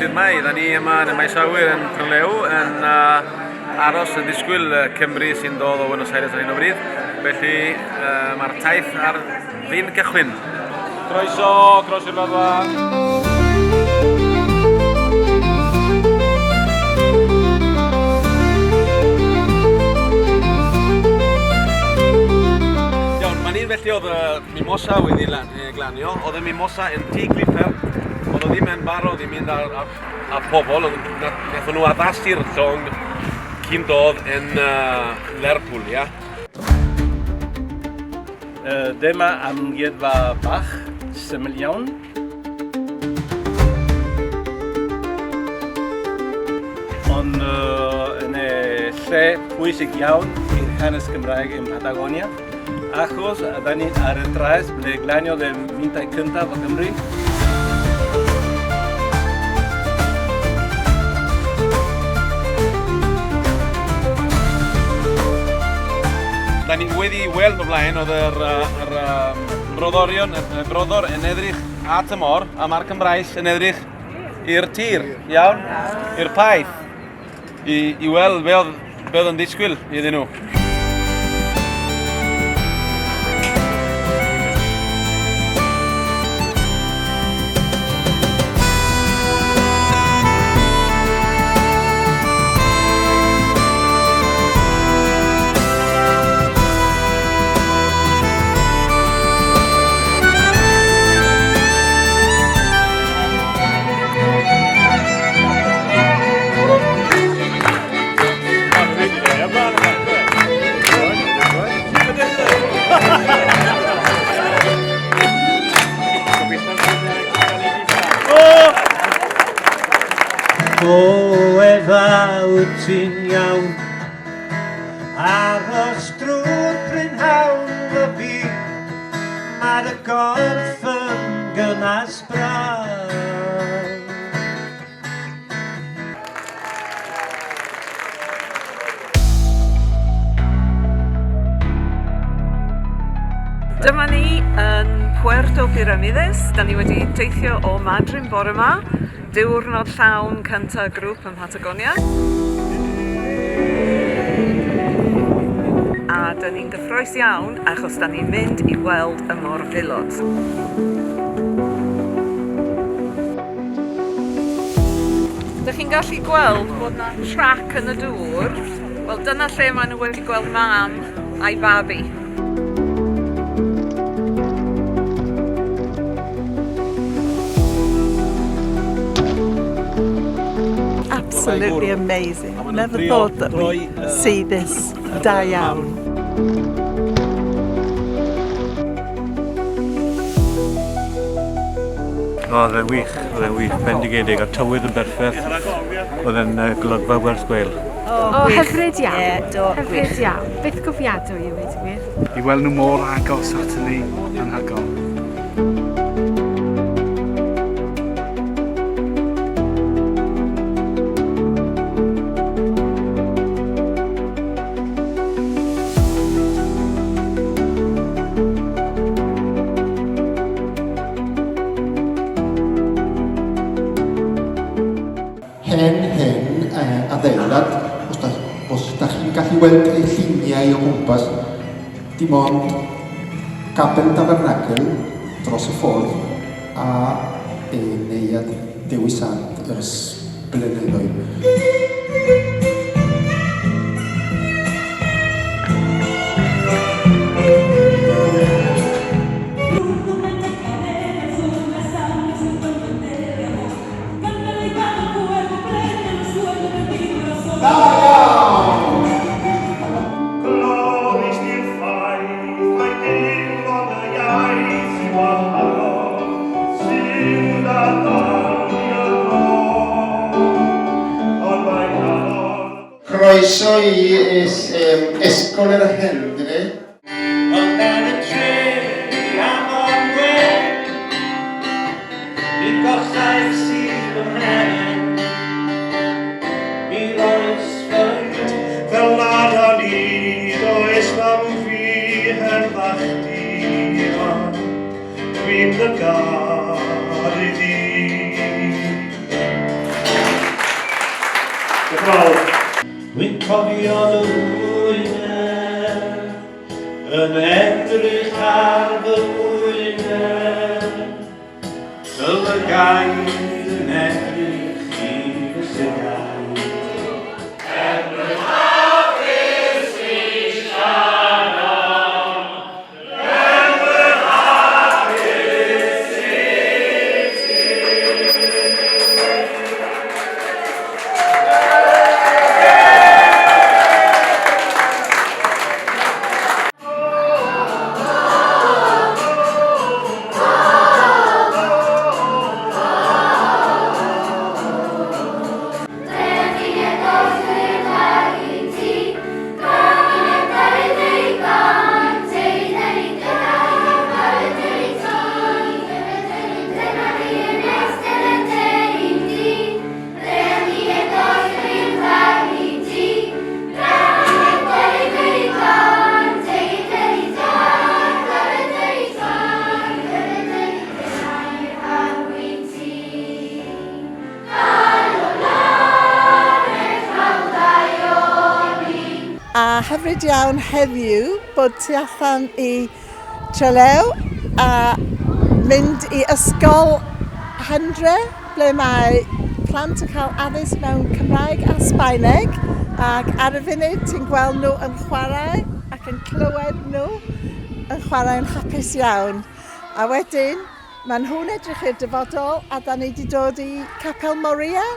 Sut mai? Da ni yma yn y maes awyr yn Prynlew yn aros yn disgwyl Cymru sy'n dod o Buenos Aires ar hyn o bryd. Felly mae'r taith ar fin cychwyn. Croeso i'r Wladfa. Felly oedd y mimosa wedi glanio, oedd y mimosa yn tŷ gliper, oedd o ddim yn barod i mynd â pobl, wnaethon nhw addasu'r llong cyn dod yn Lerpwl, ia? Dyma amgueddfa bach, syml iawn. Ond yn y lle pwysig iawn i'r hanes Gymraeg yn Batagonia. Achos, da ni ar y draes ble glaniodd y mintau cyntaf o Gymru. Da ni wedi weld o blaen oedd yr brodor yn edrych at y môr a mae'r Cymraes yn edrych i'r tir, iawn, i'r paith, i weld be oedd yn disgwyl iddyn nhw. O efa wyt ti'n iawn, aros drwy'r brynhawn o fi, mae'r gorff yn gynas braf. Dyma ni yn Puerto Pyramides. Da ni wedi teithio o Madryn bore yma. Diwrnod llawn cyntaf grŵp ym Batagonia. A da ni'n gyffrous iawn achos da ni'n mynd i weld y môr filod. Dych chi'n gallu gweld bod yna trac yn y dŵr. Wel, dyna lle maen nhw wedi gweld mam a'i babi. Absolutely amazing. Never thought that we'd see this da iawn. Oedd e'n wych, bendigedig, a tywydd yn berffaith. Oedd e'n golygfa werth gweil. O, hyfryd iawn. Hyfryd iawn. Bythgofiadwy yw wedi wir. I weld nhw mor agos at ni anhygoel. Hen adeilad, os ydych chi'n gallu weld ei lluniau o gwmpas, dim ond gabel tafernacl dros y ffordd a neuad dewisant ers blynyddoedd. Croeso i Esgol yr Hendri. Ond ar y tre am o'r gwen, i gollau sydd yn hen, i roes fynd. Fel nad a ni, does nam fi herddach di, dwi'n dy gar i di. Wy'n cofio lwynau yn edrych ar fy wynau, sylfaen yn edrych i fy syniad. A hyfryd iawn heddiw bod ti allan I Trelew a mynd I ysgol Hendre, ble mae plant yn cael addysg mewn Cymraeg a Sbaeneg, ac ar y funud ti'n gweld nhw yn chwarae ac yn clywed nhw yn chwarae yn hapus iawn. A wedyn, mae nhw'n edrych i'r dyfodol a da ni wedi dod I Capel Moria.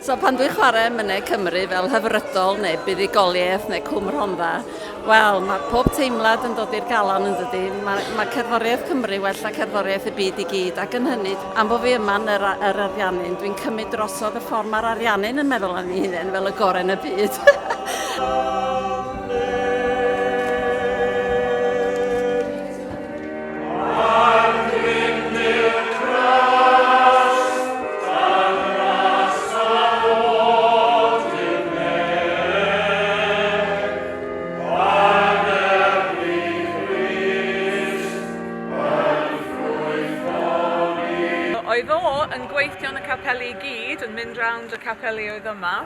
So pan dwi'n chwarae Mynau Cymru fel hyfrydol neu buddigoliaeth neu Cwm Rhondda, wel, mae pob teimlad yn dod i'r galan yn dydi. Mae cerddoriaeth Cymru well na cerddoriaeth y byd I gyd, ac yn hynny, am bo fi yma'n yr ariannyn, dwi'n cymryd drosodd y ffordd mae'r ariannyn yn meddwl am ei hunain fel y gorau yn y byd. Oedd o yn gweithio yn y capeli I gyd, yn mynd rownd y capeli oedd yma,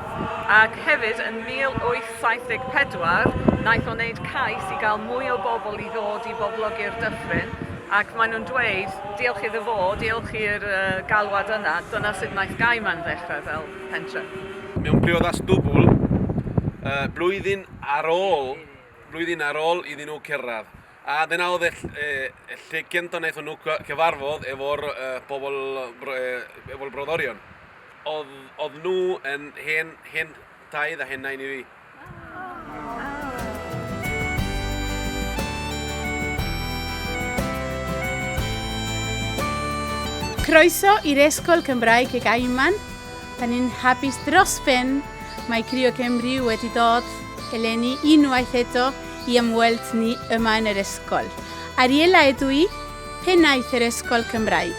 ac hefyd yn 1874 naeth o wneud cais I gael mwy o bobl I ddod I boblogi'r dyffryn, ac maen nhw'n dweud, diolch iddo fo, diolch i'r galwad yna, dyna sut naeth Gaiman ddechrau fel pentre. Mewn priodas dwbl, blwyddyn ar ôl iddyn nhw cyrraedd. A dyna oedd y lle gyntaf wnaethon nhw cyfarfodd efo'r efo'r brodorion. Oedd nhw yn hen taith a hen nain I fi. Croeso i'r Ysgol Cymraeg y Gaiman. Da ni'n hapus dros ben mae Crio Cymru wedi dod eleni unwaith eto I ymweld ni yma yn yr ysgol. Ar eiliadau, pennaeth yr Ysgol Cymraeg.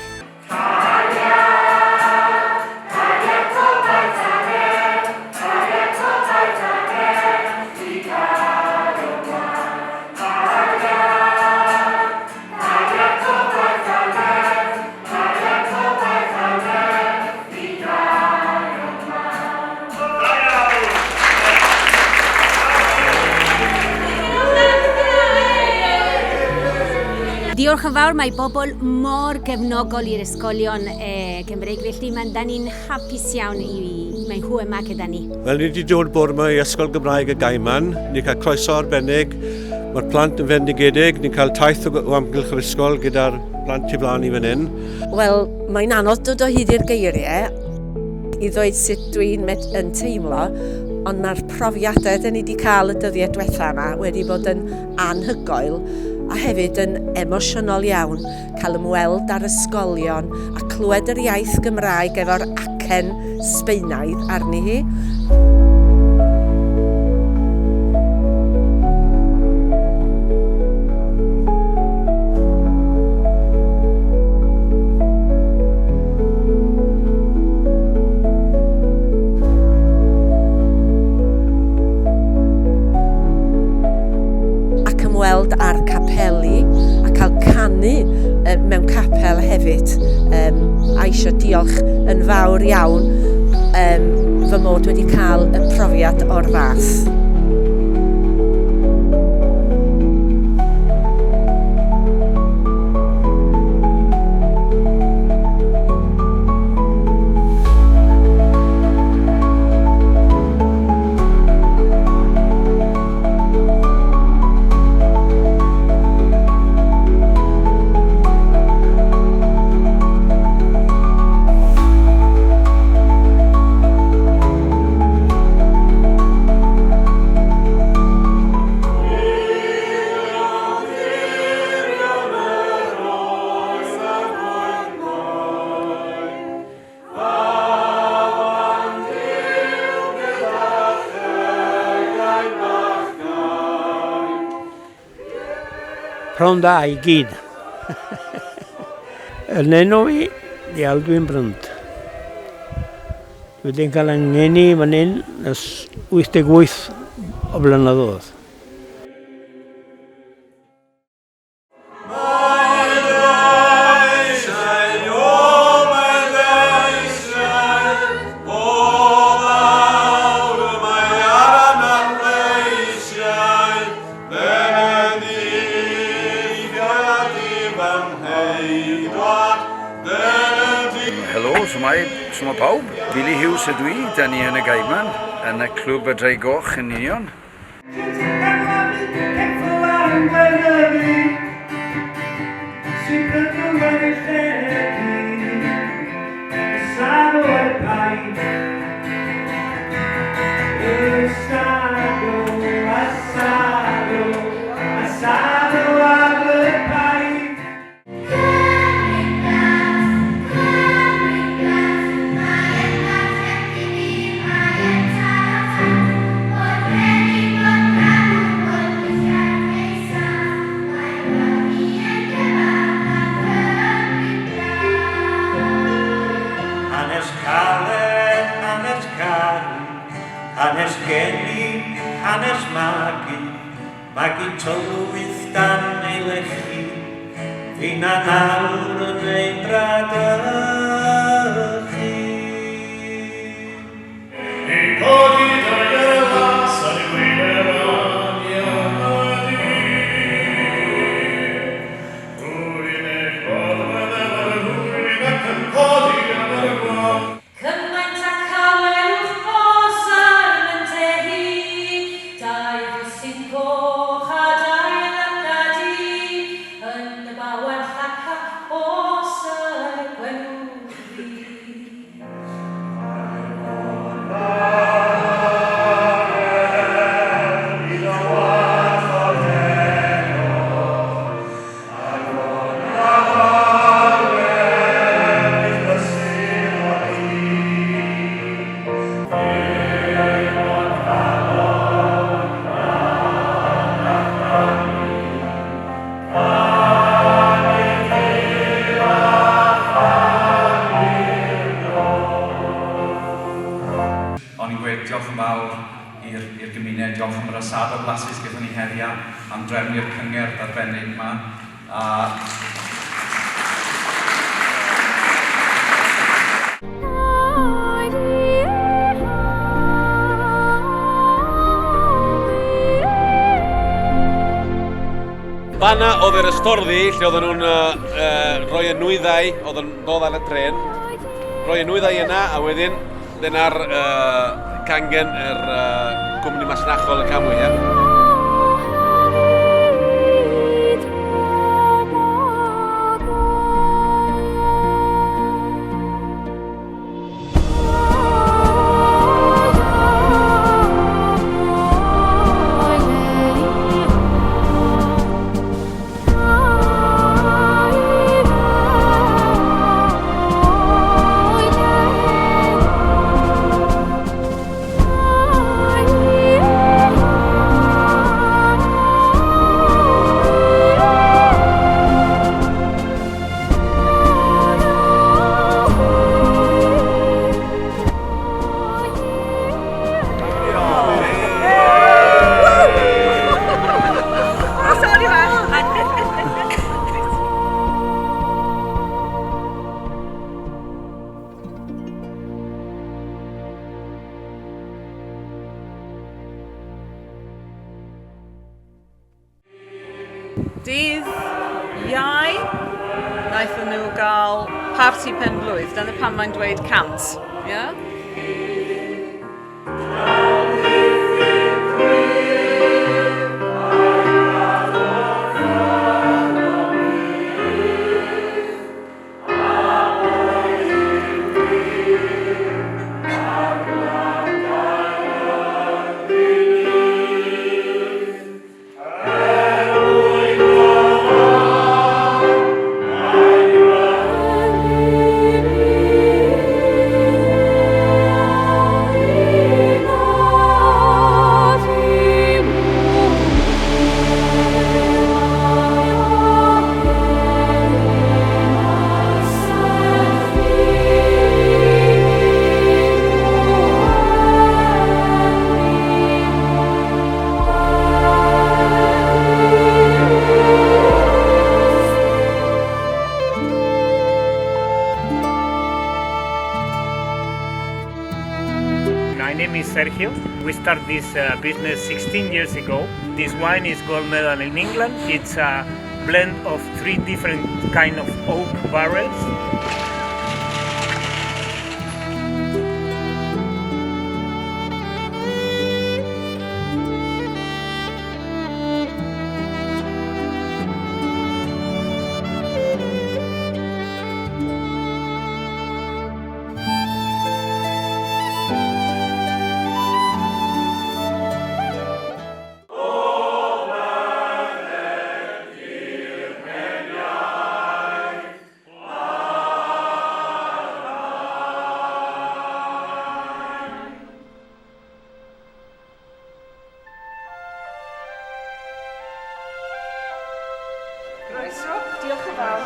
Diolch yn fawr, mae bobl mor gefnogol i'r ysgolion Cymreig, felly da ni'n hapus iawn I mae nhw yma gyda ni. Wel, ni wedi dod bore yma I Ysgol Gymraeg y Gaiman, ni'n cael croeso arbennig, mae'r plant yn fendigedig, ni'n cael taith o amgylch yr ysgol gyda'r plant I flaen I fan hyn. Wel, mae'n anodd dod o hyd i'r geiriau I ddweud sut dwi'n yn teimlo, ond mae'r profiadau da ni wedi cael y dyddiau diwethaf yma wedi bod yn anhygoel, a hefyd yn emosiynol iawn cael ymweld â'r ysgolion a clywed yr iaith Gymraeg efo'r acen Sbaenaidd arni hi. Ac ymweld â'r capeli diolch yn fawr iawn fy mod wedi cael y profiad o'r fath. Pnawn da i gyd. Yn enw i, Aldwyn Brynt. Dwi wedi'n cael yngeni fan hyn ys 88 o blynyddoedd. So mae pawb, Fili Hughes ydw i, da ni yn y Gaiman, yn y clwb y Dreigoch yn union. Hanes geni, hanes magi, magi tywydd dan ei lechi, fi'n nawr yn ein bradychu. Ei godi dau las ar ei wyler anion wedi, hwy'n eich bod yn efo'r hwy'n ac yn codi am yr gwaith. Diolch yn fawr i'r gymuned, diolch am yr asad o blasus gyda ni heriau am drefnu'r cyngerdd arbennig yma. Fanna oedd yr ystorddi lle oedden nhw'n rhoi y nwyddau oedd yn dod ar y tren. Rhoi y nwyddau yna a wedyn dyna'r cangen yr cwmni masnachol y Cafwyd. Dydd Iau, wnaethon nhw gael parti pen-blwydd. Dyna pan mae'n dweud cant. Yeah? Sergio. We started this business 16 years ago. This wine is gold medal in England. It's a blend of 3 different kind of oak barrels. Diolch yn fawr.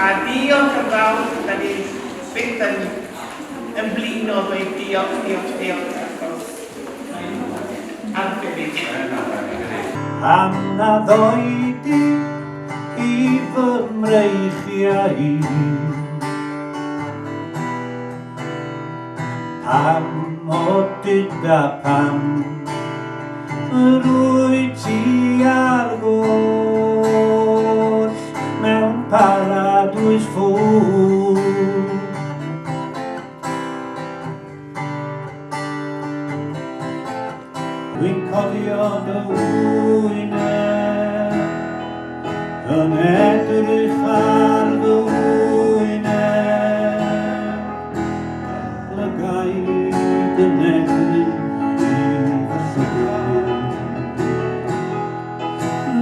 A diolch yn fawr, da ni byth yn ymblino dweud diolch, achos arbennig. Am na ddoedi i fy mreichiau pam o dyda pam yr wyt ti ar goll mewn paradwys ffwr. Dwi'n cofio dy wyneb yn edrych ar fy wyneb, lygaid yn edrych i fy llygaid.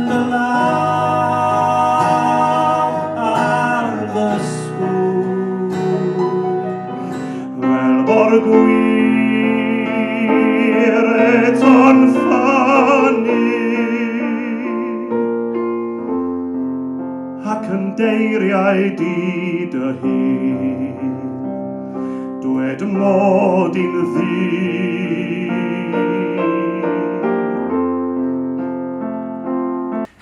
Dy law ar fy sgwyd, fel bor gwir eto'n ffynnu, ac yn deiriau di dy hun, dwed mod i'n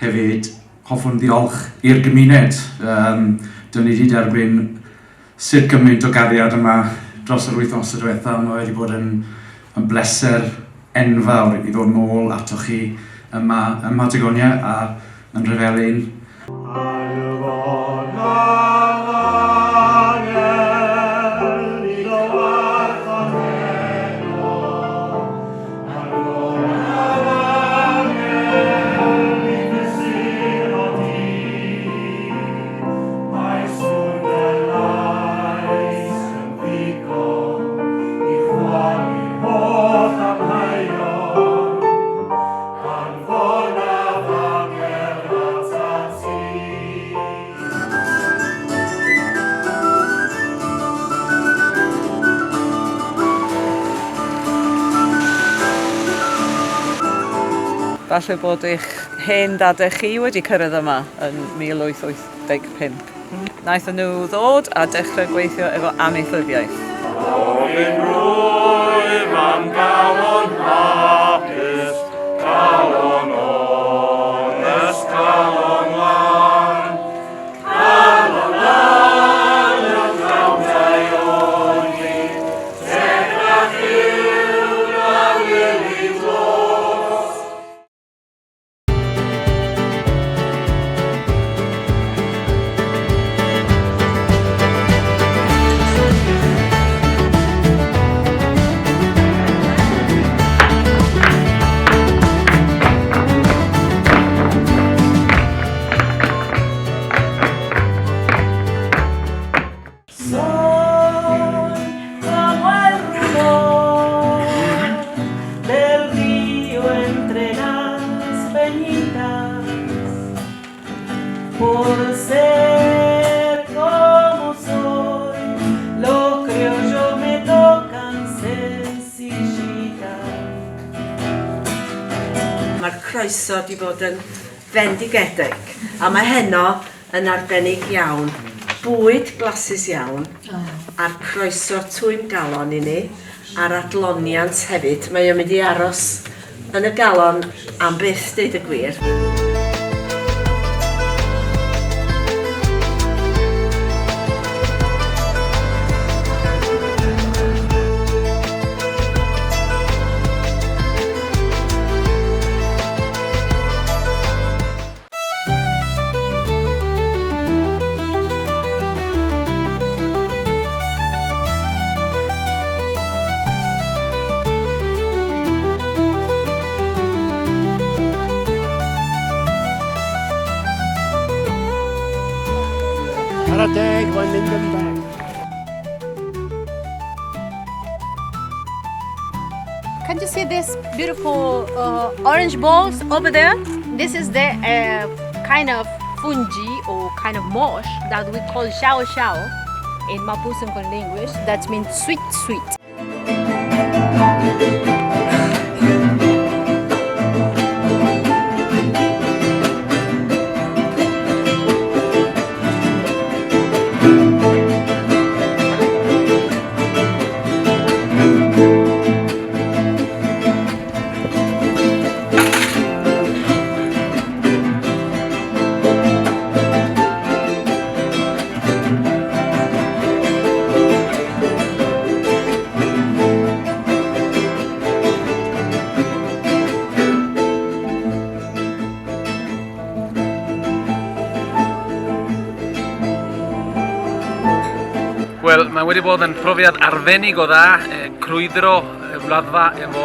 Hefyd, hoffwn ddiolch i'r gymuned. Dyn ni wedi derbyn sut gymaint o gariad yma dros yr wythnosau diwethaf. Mae wedi bod yn bleser enfawr i ddod nôl atoch chi yma ym Batagonia a yn Rhyfelyn. Bona Falle bod eich hen dadau chi wedi cyrraedd yma yn 1885. Naethon nhw ddod a dechrau gweithio efo amaethyddiaeth. Ofyn rwyf am galon hapus, galon onest, galon lan. Galon lan y prawdau o'n i, tegrach yw na wyli dlos. Por ser como soy, lo creo yo me tocan sencillitat. Mae'r croeso wedi bod yn fendigedig, a mae heno yn arbennig iawn. Bwyd glasus iawn, a'r croeso twym galon i ni, a'r adloniant hefyd. Mae o'n mynd i aros yn y galon am byth, deud y gwir. Ar y deg, mae'n mynd yn bag. Can you see this beautiful orange balls over there? This is the kind of fungi or kind of mosh that we call shao shao in Mapudungun language. That means sweet, sweet. Wel, mae wedi bod yn profiad arbennig o dda, crwydro y wladfa efo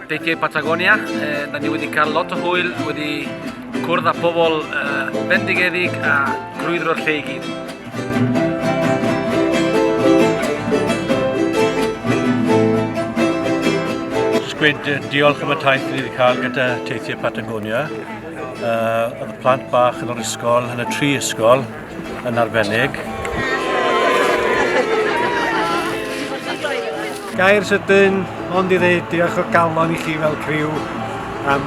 Teithiau Patagonia. Da ni wedi cael lot o hwyl, wedi cwrdd â pobl bendigedig a crwydro'r lle i gyd. Jyst gweud diolch am y taith ni wedi cael gyda Teithiau Patagonia. Oedd y plant bach yn yr ysgol, yn y 3 ysgol, yn arbennig. Gair sydyn, ond i ddweud diolch o galon i chi fel criw am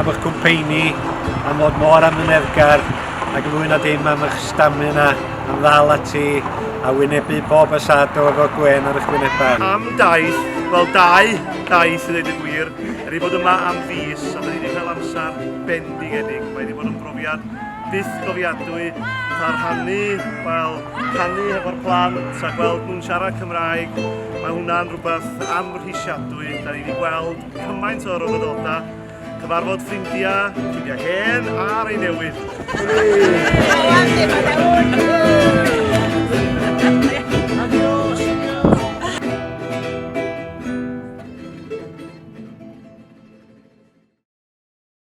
eich cwmpeini, am fod mor amyneddgar ac yn fwy na dim am eich stamina, am ddal ati a wynebu bob asado efo gwen ar eich wynebau. Am daith, wel daith i ddweud y gwir, wedi bod yma am fis a wedi cael amser bendigedig. Mae wedi bod yn profiad bythgofiadwy, a'r rhannu, rhannu efo'r plant a gweld nhw'n siarad Cymraeg. Mae hwnna'n rhywbeth amhrisiadwy. Da ni wedi gweld cymaint o ryfeddodau, cyfarfod ffrindiau hen a'r ei newydd.